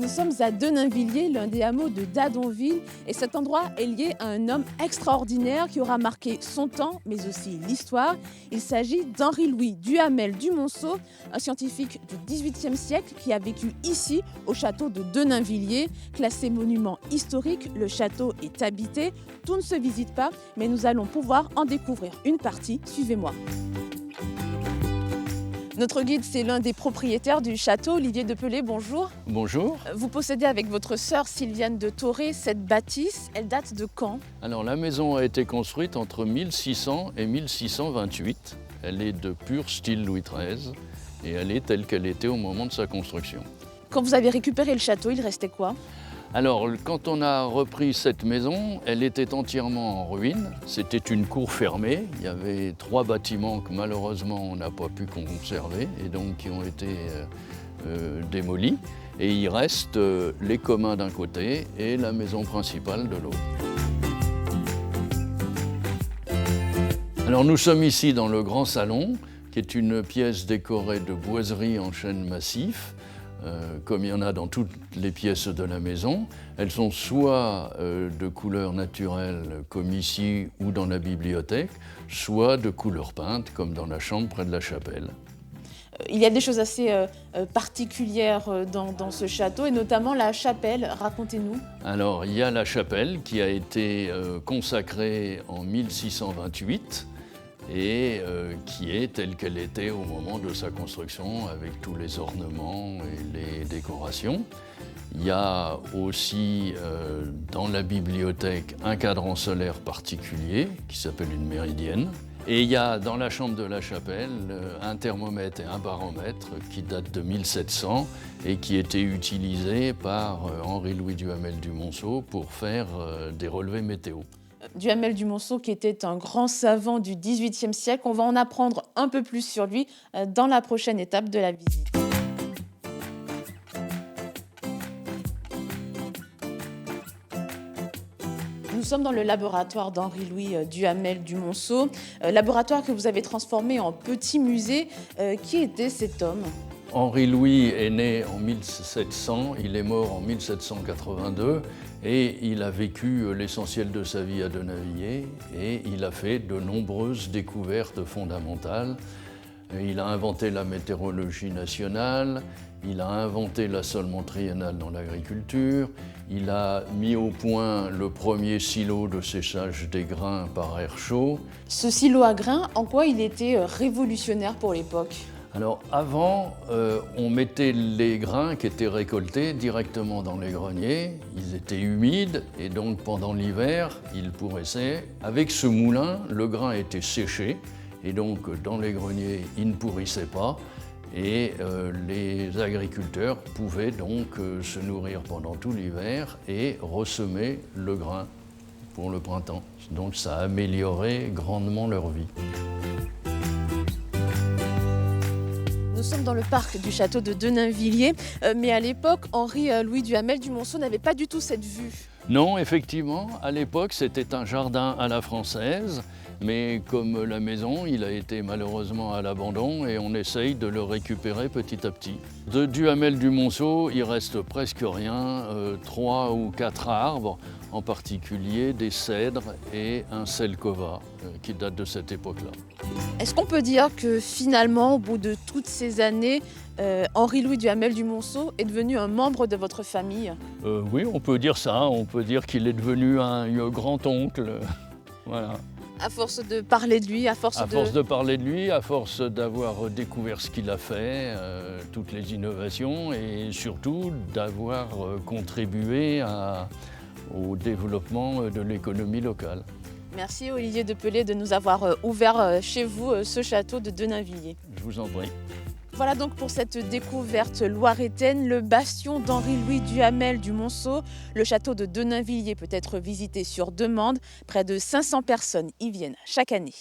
Nous sommes à Denainvilliers, l'un des hameaux de Dadonville, et cet endroit est lié à un homme extraordinaire qui aura marqué son temps, mais aussi l'histoire. Il s'agit d'Henri-Louis Duhamel du Monceau, un scientifique du XVIIIe siècle qui a vécu ici, au château de Denainvilliers. Classé monument historique, le château est habité. Tout ne se visite pas, mais nous allons pouvoir en découvrir une partie. Suivez-moi. Notre guide, c'est l'un des propriétaires du château, Olivier Depelay, bonjour. Bonjour. Vous possédez avec votre sœur Sylviane de Thoré cette bâtisse. Elle date de quand? Alors la maison a été construite entre 1600 et 1628. Elle est de pur style Louis XIII et elle est telle qu'elle était au moment de sa construction. Quand vous avez récupéré le château, il restait quoi? Alors quand on a repris cette maison, elle était entièrement en ruine. C'était une cour fermée. Il y avait 3 bâtiments que malheureusement on n'a pas pu conserver et donc qui ont été démolis. Et il reste les communs d'un côté et la maison principale de l'autre. Alors nous sommes ici dans le grand salon, qui est une pièce décorée de boiseries en chêne massif. Comme il y en a dans toutes les pièces de la maison. Elles sont soit de couleur naturelle, comme ici, ou dans la bibliothèque, soit de couleur peinte, comme dans la chambre près de la chapelle. Il y a des choses assez particulières dans ce château, et notamment la chapelle. Racontez-nous. Alors, il y a la chapelle qui a été consacrée en 1628, et qui est telle qu'elle était au moment de sa construction, avec tous les ornements et les décorations. Il y a aussi dans la bibliothèque un cadran solaire particulier qui s'appelle une méridienne. Et il y a dans la chambre de la chapelle un thermomètre et un baromètre qui datent de 1700 et qui étaient utilisés par Henri-Louis Duhamel du Monceau pour faire des relevés météo. Duhamel du Monceau, qui était un grand savant du XVIIIe siècle. On va en apprendre un peu plus sur lui dans la prochaine étape de la visite. Nous sommes dans le laboratoire d'Henri-Louis Duhamel du Monceau, laboratoire que vous avez transformé en petit musée. Qui était cet homme ? Henri-Louis est né en 1700, il est mort en 1782 et il a vécu l'essentiel de sa vie à Denainvilliers et il a fait de nombreuses découvertes fondamentales. Il a inventé la météorologie nationale, il a inventé la solement triennale dans l'agriculture, il a mis au point le premier silo de séchage des grains par air chaud. Ce silo à grains, en quoi il était révolutionnaire pour l'époque ? Alors avant, on mettait les grains qui étaient récoltés directement dans les greniers. Ils étaient humides et donc pendant l'hiver, ils pourrissaient. Avec ce moulin, le grain était séché et donc dans les greniers, il ne pourrissait pas. Et les agriculteurs pouvaient donc se nourrir pendant tout l'hiver et ressemer le grain pour le printemps. Donc ça a amélioré grandement leur vie. Nous sommes dans le parc du château de Denainvilliers, mais à l'époque, Henri-Louis Duhamel du Monceau n'avait pas du tout cette vue. Non, effectivement, à l'époque, c'était un jardin à la française, mais comme la maison, il a été malheureusement à l'abandon et on essaye de le récupérer petit à petit. De Duhamel du Monceau, il reste presque rien, 3 ou 4 arbres, en particulier des cèdres et un selkova qui date de cette époque-là. Est-ce qu'on peut dire que finalement, au bout de toutes ces années, Henri-Louis Duhamel du Monceau est devenu un membre de votre famille ? Oui, on peut dire ça, on peut dire qu'il est devenu un grand-oncle, voilà. À force de parler de lui, à force de parler de lui, à force d'avoir découvert ce qu'il a fait, toutes les innovations et surtout d'avoir contribué au développement de l'économie locale. Merci Olivier Depelay de nous avoir ouvert chez vous ce château de Denainvilliers. Je vous en prie. Voilà donc pour cette découverte loiretaine, le bastion d'Henri-Louis Duhamel du Monceau. Le château de Denainvilliers peut être visité sur demande. Près de 500 personnes y viennent chaque année.